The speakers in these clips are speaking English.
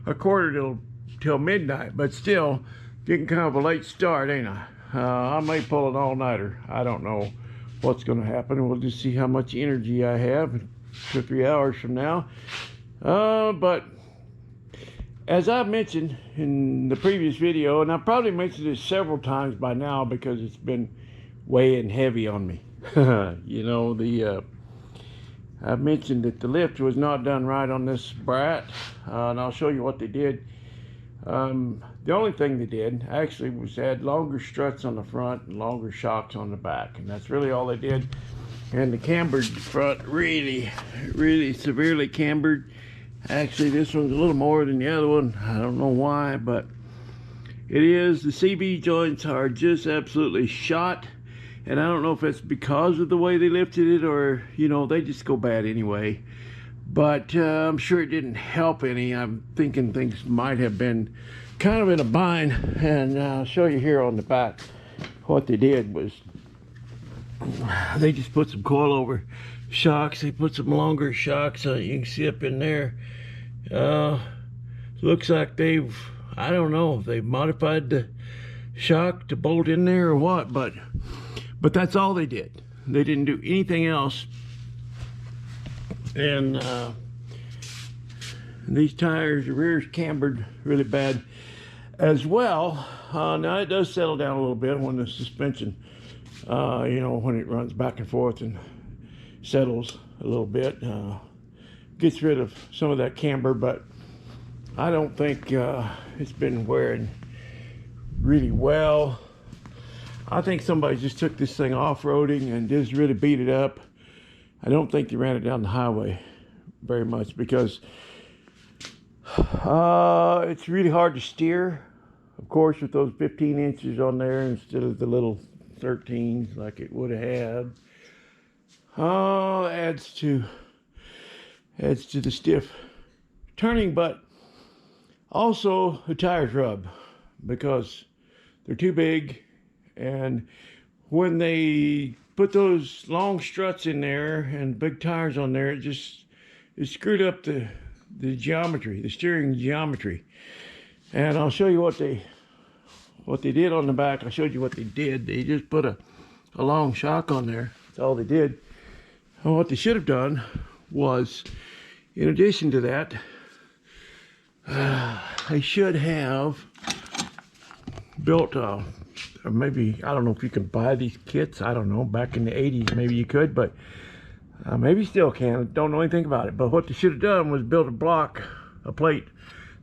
a quarter till midnight, but still getting kind of a late start, ain't I? I may pull an all-nighter. I don't know what's going to happen. We'll just see how much energy I have 2 or 3 hours from now. But as I've mentioned in the previous video, and I've probably mentioned this several times by now because it's been weighing heavy on me. You know, I've mentioned that the lift was not done right on this Brat, and I'll show you what they did. The only thing they did actually was add longer struts on the front and longer shocks on the back, and that's really all they did. And the cambered front really severely cambered. Actually, this one's a little more than the other one. I don't know why, but it is. The CB joints are just absolutely shot, and I don't know if it's because of the way they lifted it or, you know, they just go bad anyway. But I'm sure it didn't help any. I'm thinking things might have been kind of in a bind, and I'll show you here on the back. What they did was they just put some coilover shocks. They put some longer shocks. You can see up in there. Looks like they've, I don't know, they've modified the shock to bolt in there or what, but that's all they did. They didn't do anything else. And these tires, the rear's cambered really bad as well. Now it does settle down a little bit when the suspension, you know, when it runs back and forth and settles a little bit, gets rid of some of that camber, but I don't think it's been wearing really well. I think somebody just took this thing off-roading and just really beat it up. I don't think they ran it down the highway very much because it's really hard to steer, of course, with those 15 inches on there instead of the little 13s like it would have had. Adds to the stiff turning, but also the tires rub because they're too big, and when they put those long struts in there and big tires on there, it screwed up the geometry, the steering geometry. And I'll show you what they did on the back. I showed you what they did. They just put a long shock on there. That's all they did. And what they should have done was, in addition to that, they should have built or maybe, I don't know if you can buy these kits. I don't know, back in the 80s maybe you could, but maybe still can. Don't know anything about it. But what they should have done was build a plate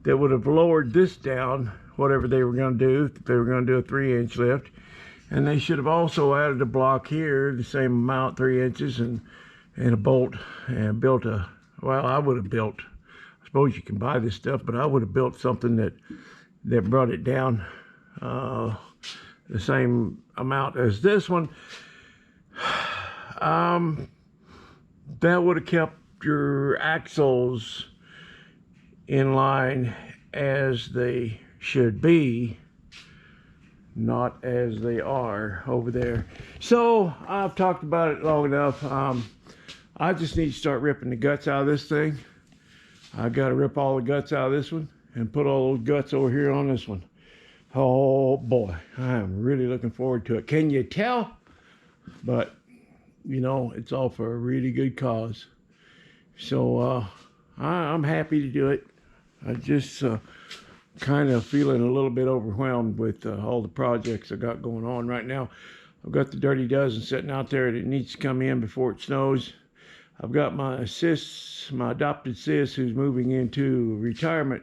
that would have lowered this down, whatever they were going to do. If they were going to do a 3-inch lift, and they should have also added a block here, the same amount, 3 inches, and a bolt, and built a, well, I would have built, I suppose you can buy this stuff, but I would have built something that brought it down the same amount as this one. That would have kept your axles in line as they should be, not as they are over there. So I've talked about it long enough. I just need to start ripping the guts out of this thing. I got to rip all the guts out of this one and put all those guts over here on this one. Oh boy, I am really looking forward to it. Can you tell? But you know, it's all for a really good cause. So I'm happy to do it. I just kind of feeling a little bit overwhelmed with all the projects I got going on right now. I've got the Dirty Dozen sitting out there that needs to come in before it snows. I've got my sis, my adopted sis, who's moving into a retirement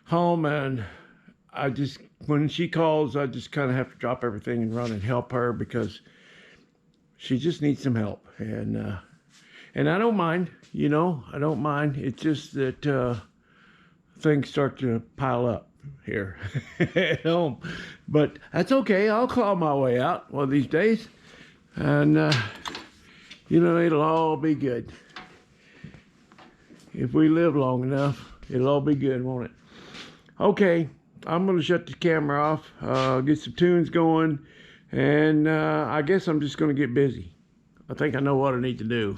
home, and I just, when she calls, I just kind of have to drop everything and run and help her because she just needs some help. And I don't mind, you know, I don't mind. It's just that things start to pile up here at home. But that's okay. I'll claw my way out one of these days. And, you know, it'll all be good. If we live long enough, it'll all be good, won't it? Okay, I'm going to shut the camera off, get some tunes going, and I guess I'm just going to get busy. I think I know what I need to do.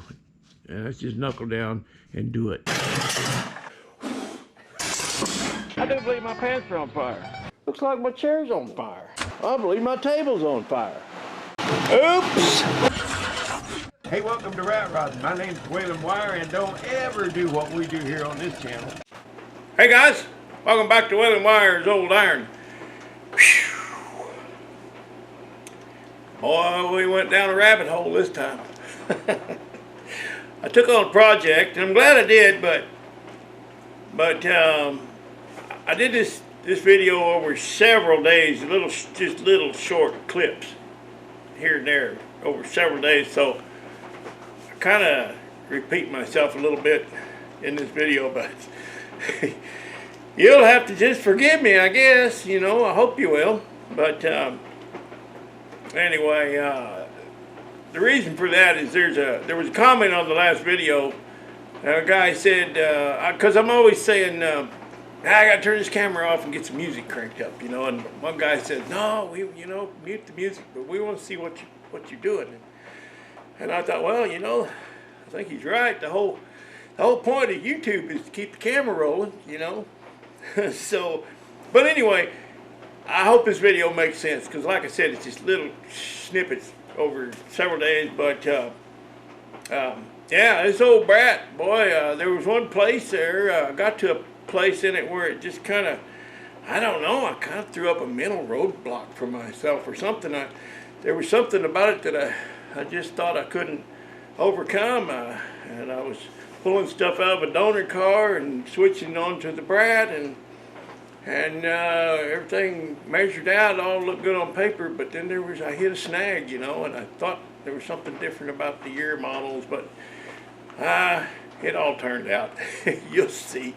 And let's just knuckle down and do it. I do believe my pants are on fire. Looks like my chair's on fire. I believe my table's on fire. Oops! Hey, welcome to Rat Rodding. My name's William Wire, and don't ever do what we do here on this channel. Hey guys, welcome back to William Wire's Old Iron. Whew. Boy, we went down a rabbit hole this time. I took on a project, and I'm glad I did, but I did this video over several days, just little short clips here and there over several days, so I kind of repeat myself a little bit in this video, but you'll have to just forgive me, I guess. You know, I hope you will. But anyway, the reason for that is there was a comment on the last video. A guy said, because I'm always saying, I gotta turn this camera off and get some music cranked up, you know. And one guy said, no, mute the music, but we want to see what you're doing. And I thought, well, you know, I think he's right. The whole point of YouTube is to keep the camera rolling, you know. So, but anyway, I hope this video makes sense, because like I said, it's just little snippets over several days. But yeah, this old brat, boy, there was one place there, got to a place in it where it just kind of, I don't know, I kind of threw up a mental roadblock for myself or something. There was something about it that I just thought I couldn't overcome, and I was pulling stuff out of a donor car and switching on to the brat, and everything measured out, all looked good on paper, but then I hit a snag, you know, and I thought there was something different about the year models, but it all turned out. You'll see.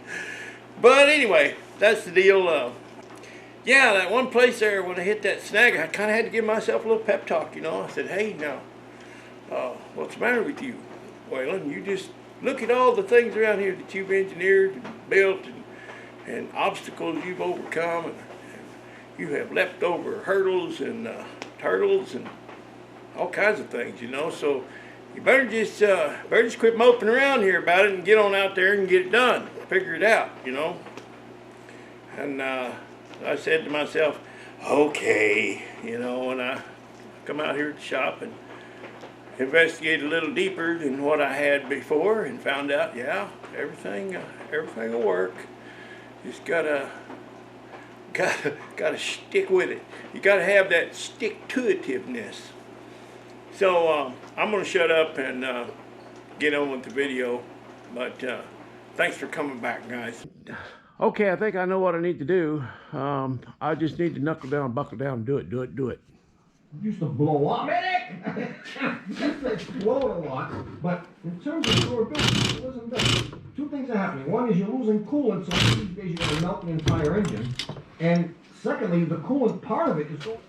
But anyway, that's the deal. Yeah, that one place there, when I hit that snag, I kind of had to give myself a little pep talk, you know. I said, hey, now, what's the matter with you, Waylon? You just look at all the things around here that you've engineered and built, and obstacles you've overcome, and you have leapt over hurdles and turtles and all kinds of things, you know. So you better just quit moping around here about it and get on out there and get it done. Figure it out, you know. And I said to myself, okay, you know, and I come out here at the shop and investigate a little deeper than what I had before, and found out, yeah, everything will work. Just gotta stick with it. You gotta have that stick-to-itiveness. So I'm gonna shut up and get on with the video. But thanks for coming back, guys. Okay, I think I know what I need to do. I just need to knuckle down, buckle down, and do it. Used to blow up. Used to explode a lot, but in terms of durability, it wasn't that. Two things are happening. One is you're losing coolant, so these days you're going to melt the entire engine. And secondly, the coolant part of it is going.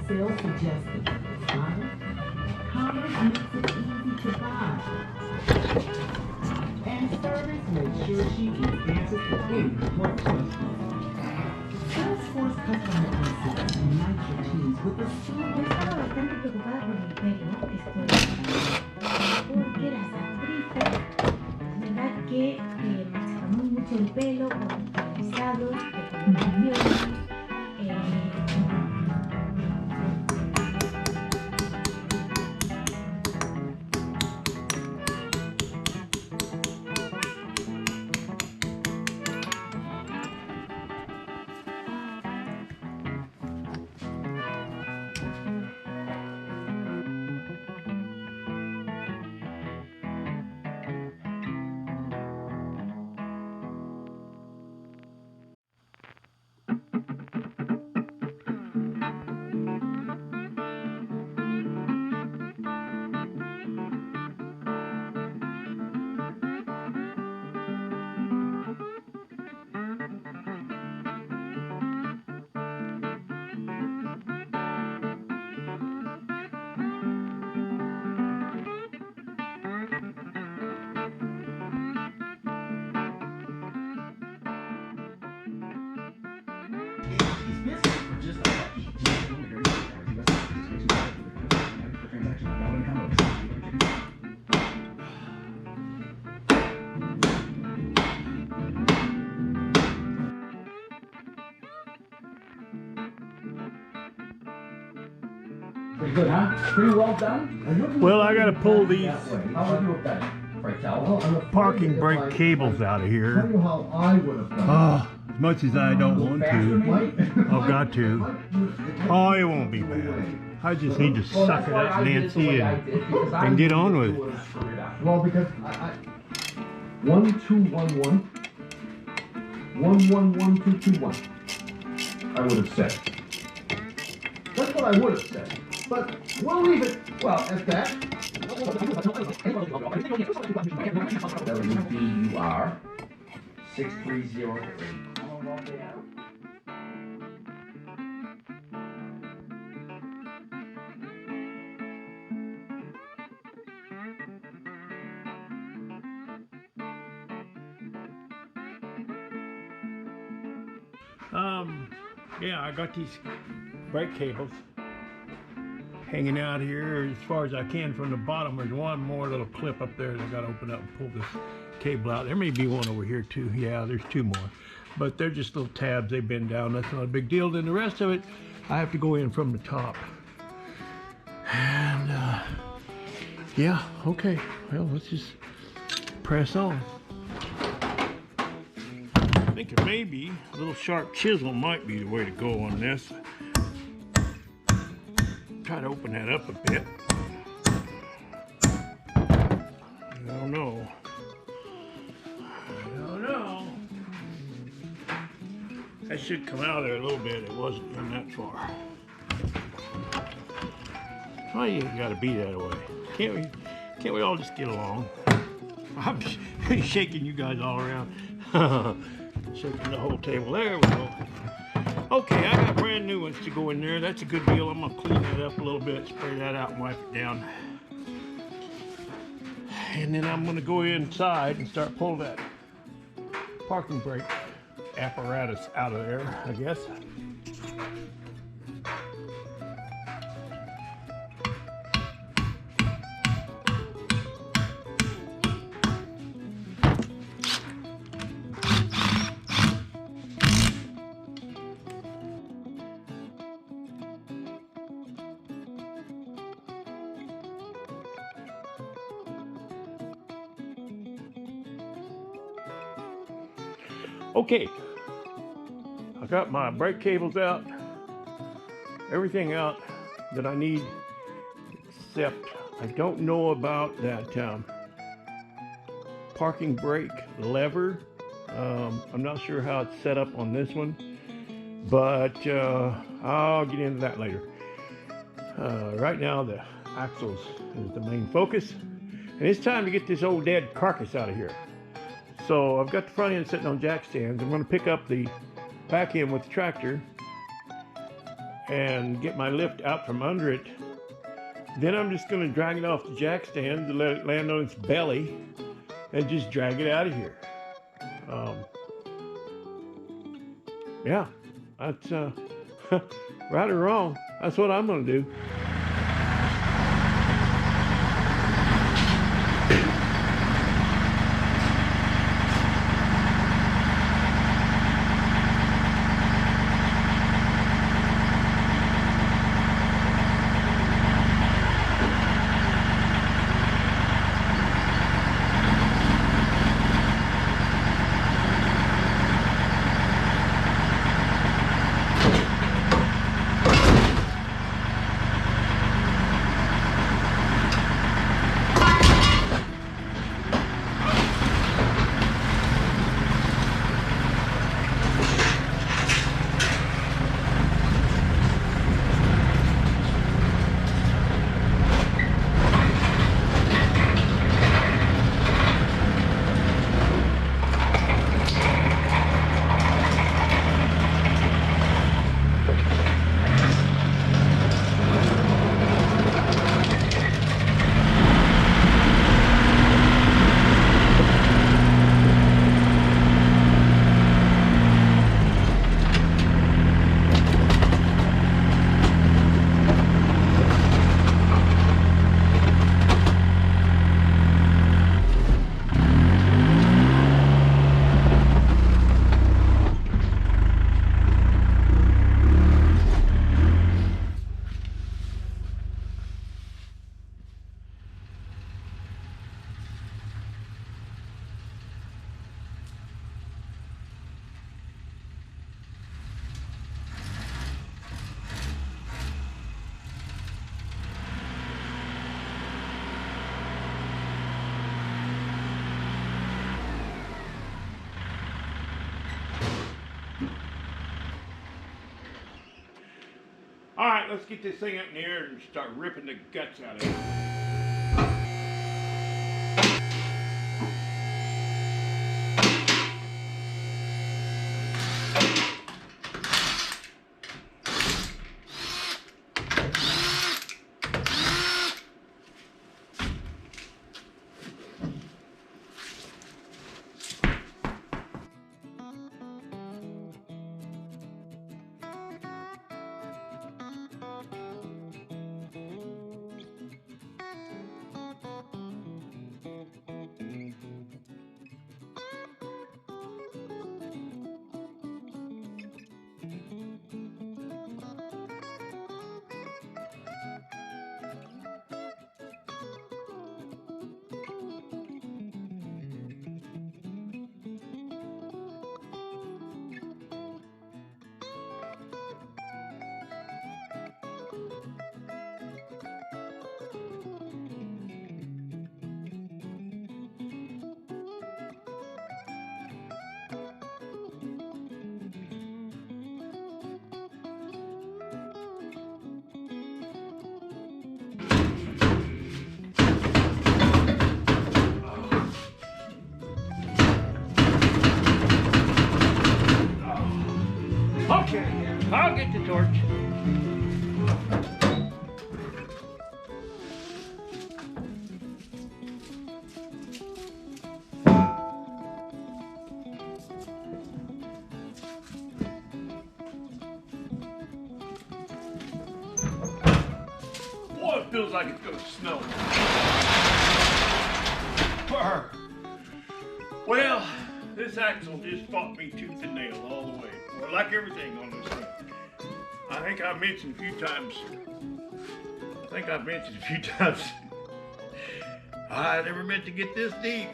Sales suggested design. Commerce makes it easy to buy. And service makes sure she can answer to any important questions. Salesforce customer insights unite your teams with a seamless. Estaba bastante preocupada por mi pelo, porque las actrices, es verdad que machacamos mucho el pelo con personalizados, recomendaciones. Pretty good, huh? Pretty well done. Well, I gotta pull these How would you have done it? Right, tell. parking brake cables out of Tell here. you how I would have done Oh, as much as I don't want Faster, to, Mike? I've got to. Oh, it won't be bad. I just need to Well, suck that's it why up, I did it the Nancy, way I and did, because I and get knew on you with it. would've screwed it up. Well, because I 1 2 1 1 1 1 1 2 2 1. I would have said. That's what I would have said. But we'll leave it well at that. WBUR 6303. Yeah, I got these brake cables hanging out here as far as I can from the bottom. There's one more little clip up there that I got to open up and pull this cable out. There may be one over here too. Yeah, there's two more, but they're just little tabs. They bend down. That's not a big deal. Then the rest of it, I have to go in from the top. And yeah, okay. Well, let's just press on. I think it may be a little sharp chisel might be the way to go on this. Try to open that up a bit. I don't know. That should come out of there a little bit. It wasn't in that far. Why you gotta be that way? Can't we all just get along? I'm shaking you guys all around. Shaking the whole table. There we go. Okay, I got brand new ones to go in there. That's a good deal. I'm gonna clean that up a little bit, spray that out and wipe it down. And then I'm gonna go inside and start pulling that parking brake apparatus out of there, I guess. Okay, I got my brake cables out, everything out that I need, except I don't know about that parking brake lever. I'm not sure how it's set up on this one, but I'll get into that later. Right now the axles is the main focus, and it's time to get this old dead carcass out of here. So I've got the front end sitting on jack stands. I'm going to pick up the back end with the tractor and get my lift out from under it. Then I'm just going to drag it off the jack stand to let it land on its belly and just drag it out of here. Yeah, that's right or wrong, that's what I'm going to do. right, let's get this thing up in the air and start ripping the guts out of it. Okay, I'll get the torch. Boy, it feels like it's gonna snow. Brr. Well, this axle just fought me tooth and nail all the way. Well, like everything on this thing. I think I've mentioned a few times. I never meant to get this deep.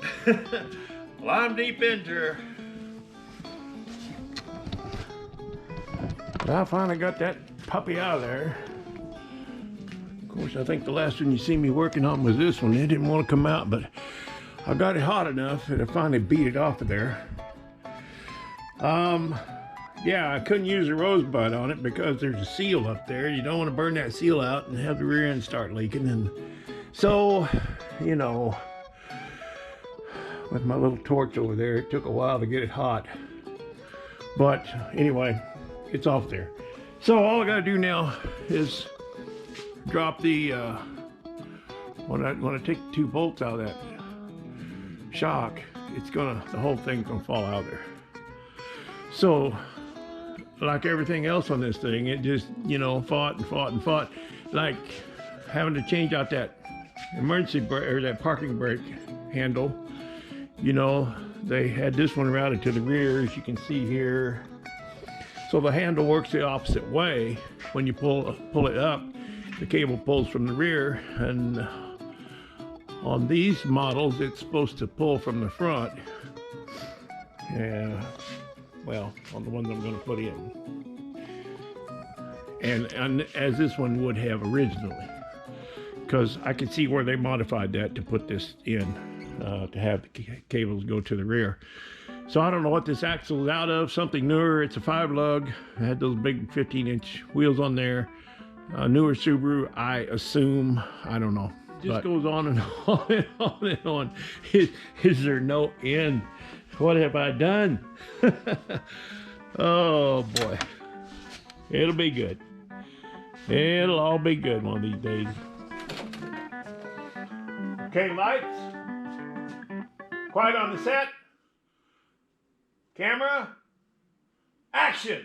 Well, I'm deep into her. I finally got that puppy out of there. Of course, I think the last one you see me working on was this one. It didn't want to come out, but I got it hot enough that I finally beat it off of there. Yeah, I couldn't use a rosebud on it because there's a seal up there. You don't want to burn that seal out and have the rear end start leaking. And so, you know, with my little torch over there, it took a while to get it hot. But anyway, it's off there. So all I gotta do now is drop the, when I take the 2 bolts out of that shock, the whole thing's gonna fall out of there. So, like everything else on this thing, it just, you know, fought. Like having to change out that emergency brake, or that parking brake handle. You know, they had this one routed to the rear, as you can see here. So the handle works the opposite way. When you pull it up, the cable pulls from the rear, and on these models, it's supposed to pull from the front. Yeah. Well, on the ones I'm going to put in, and as this one would have originally, because I can see where they modified that to put this in, to have the cables go to the rear. So I don't know what this axle is out of. Something newer. It's a 5-lug. It had those big 15-inch wheels on there. Newer Subaru, I assume. I don't know. It just goes on and on and on and on. Is there no end? What have I done? Oh boy. It'll be good. It'll all be good one of these days. Okay, lights. Quiet on the set. Camera. Action.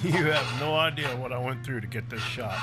You have no idea what I went through to get this shot.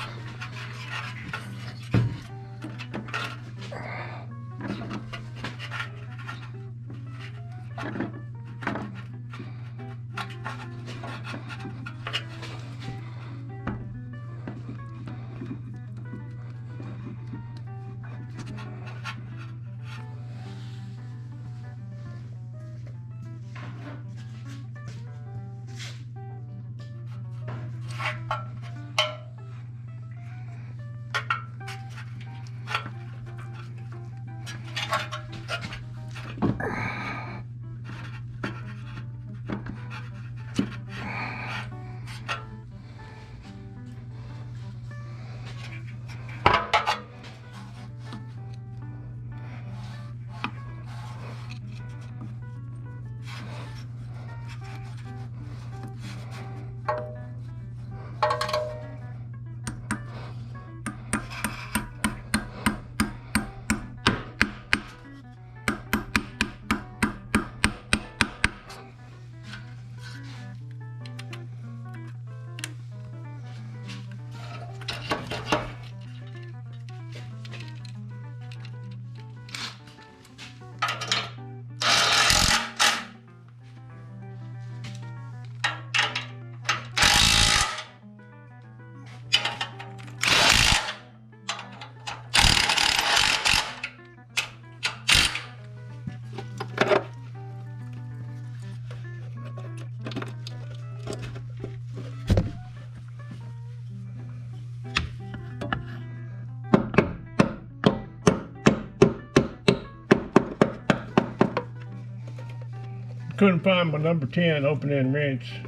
Couldn't find my number 10 open end wrench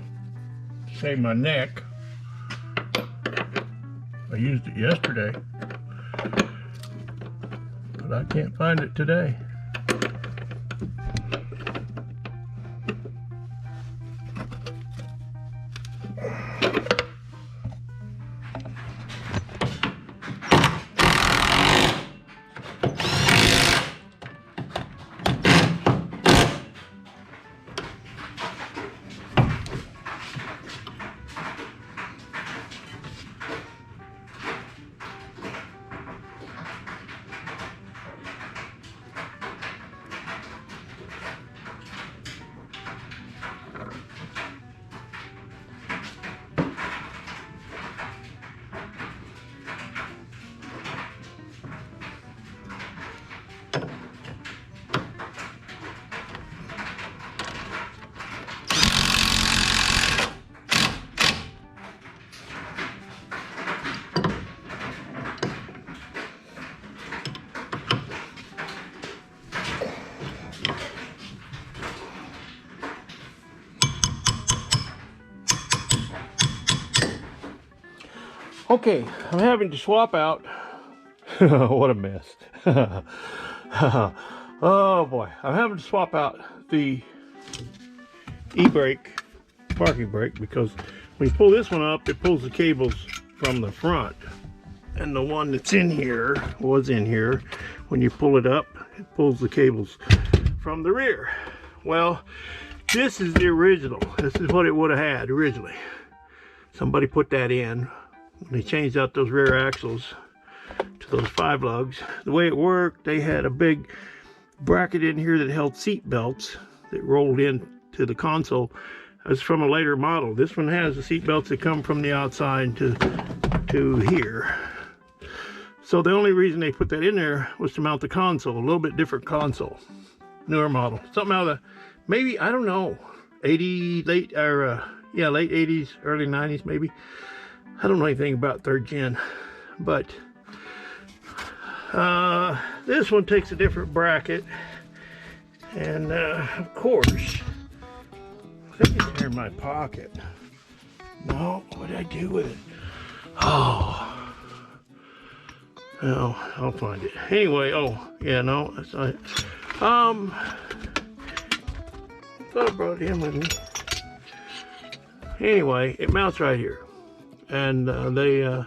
to save my neck. I used it yesterday, but I can't find it today. Okay, I'm having to swap out. What a mess. Oh boy, I'm having to swap out the e-brake, parking brake, because when you pull this one up, it pulls the cables from the front. And the one that's in here, was in here, when you pull it up, it pulls the cables from the rear. Well, this is the original. This is what it would have had originally. Somebody put that in. They changed out those rear axles to those 5 lugs. The way it worked, they had a big bracket in here that held seat belts that rolled in to the console. That's from a later model. This one has the seat belts that come from the outside to here. So the only reason they put that in there was to mount the console, a little bit different console, newer model, something out of the, maybe, I don't know, late 80s, early 90s maybe. I don't know anything about 3rd gen, but this one takes a different bracket, and of course, I think it's here in my pocket. No, what did I do with it? Oh, no, I'll find it. Anyway, oh, yeah, no, that's not it. I thought I brought it in with me. Anyway, it mounts right here. And they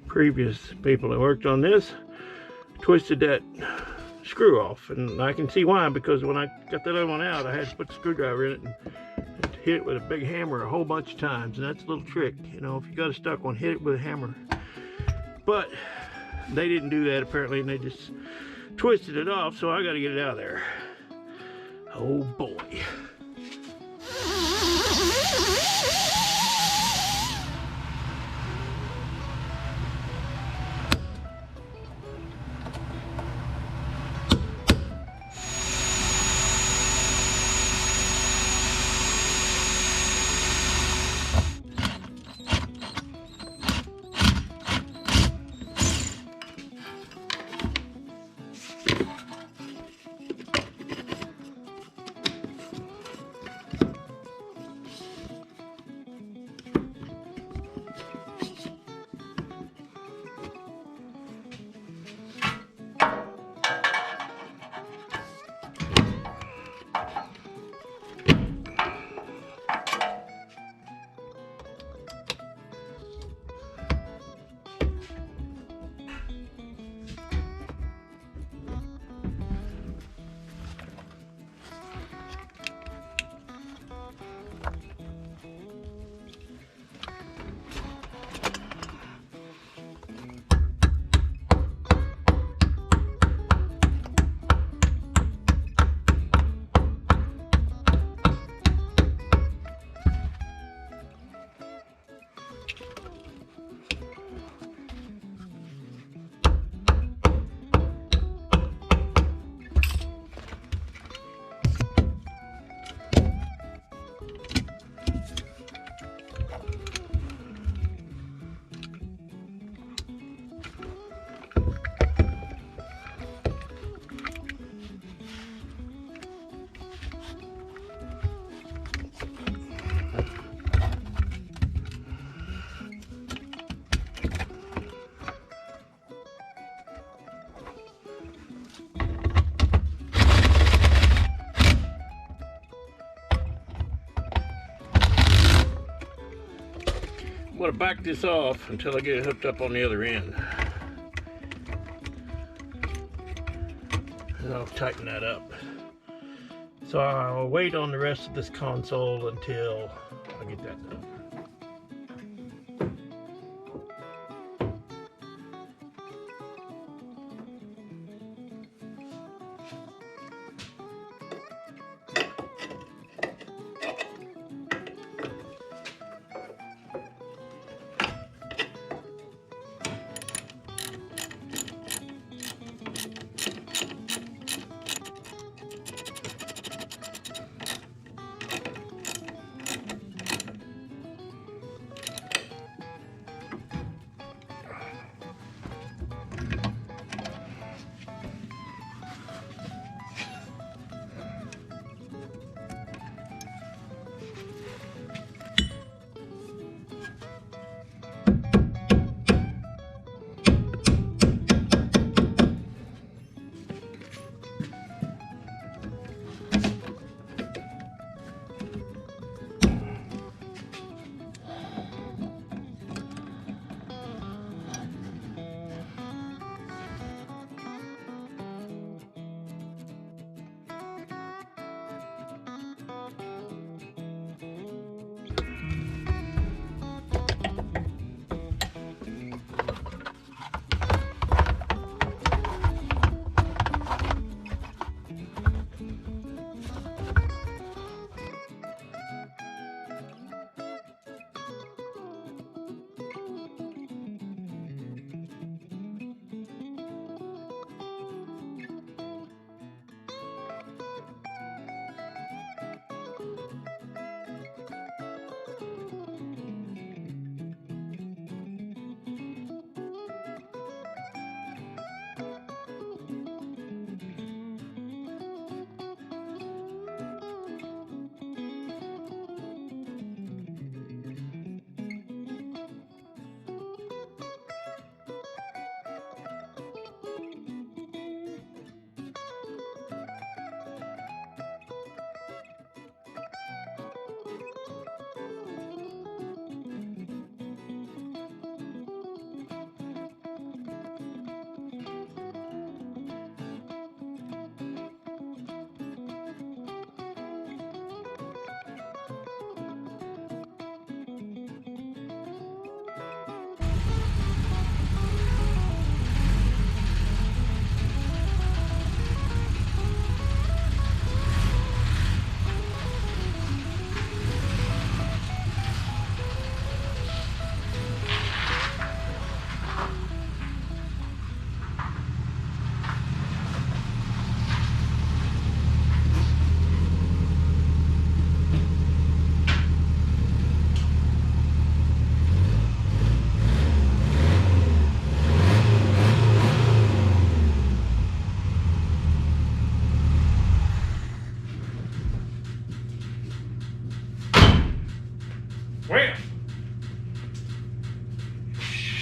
previous people that worked on this twisted that screw off, and I can see why, because when I got that other one out, I had to put the screwdriver in it and hit it with a big hammer a whole bunch of times. And that's a little trick, you know, if you got a stuck one, hit it with a hammer. But they didn't do that apparently, and they just twisted it off, so I got to get it out of there. Oh boy. I'm going to back this off until I get it hooked up on the other end. And I'll tighten that up. So I'll wait on the rest of this console until I get that done.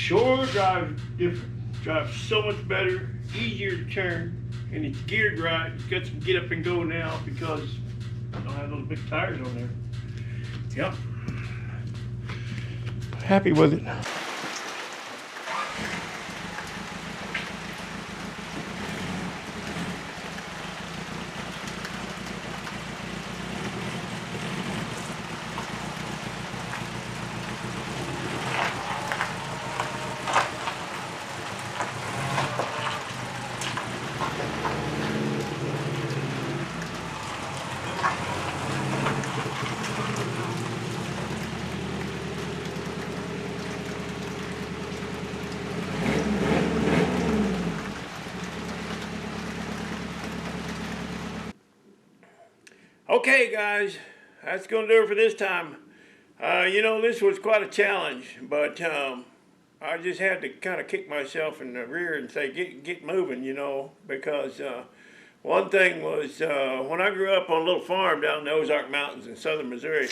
sure drives different. Drives so much better, easier to turn, and it's geared right. It's got some get up and go now because I don't have those big tires on there. Yep. Happy with it. Okay, guys, that's going to do it for this time. You know, this was quite a challenge, but I just had to kind of kick myself in the rear and say, get moving, you know, because one thing was when I grew up on a little farm down in the Ozark Mountains in southern Missouri,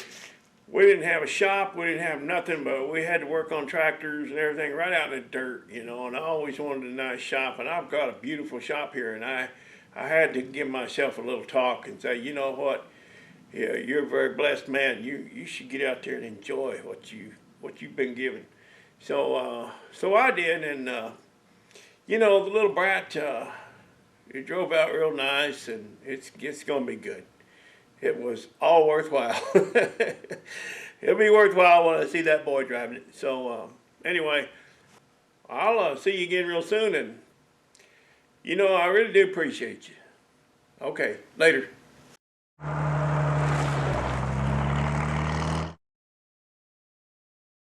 we didn't have a shop, we didn't have nothing, but we had to work on tractors and everything right out in the dirt, you know, and I always wanted a nice shop, and I've got a beautiful shop here, and I had to give myself a little talk and say, you know what, yeah, you're a very blessed man. You should get out there and enjoy what you've been given. So so I did, and you know, the little brat, it drove out real nice, and it's gonna be good. It was all worthwhile. It'll be worthwhile when I see that boy driving it. So anyway, I'll see you again real soon, and you know, I really do appreciate you. Okay, later.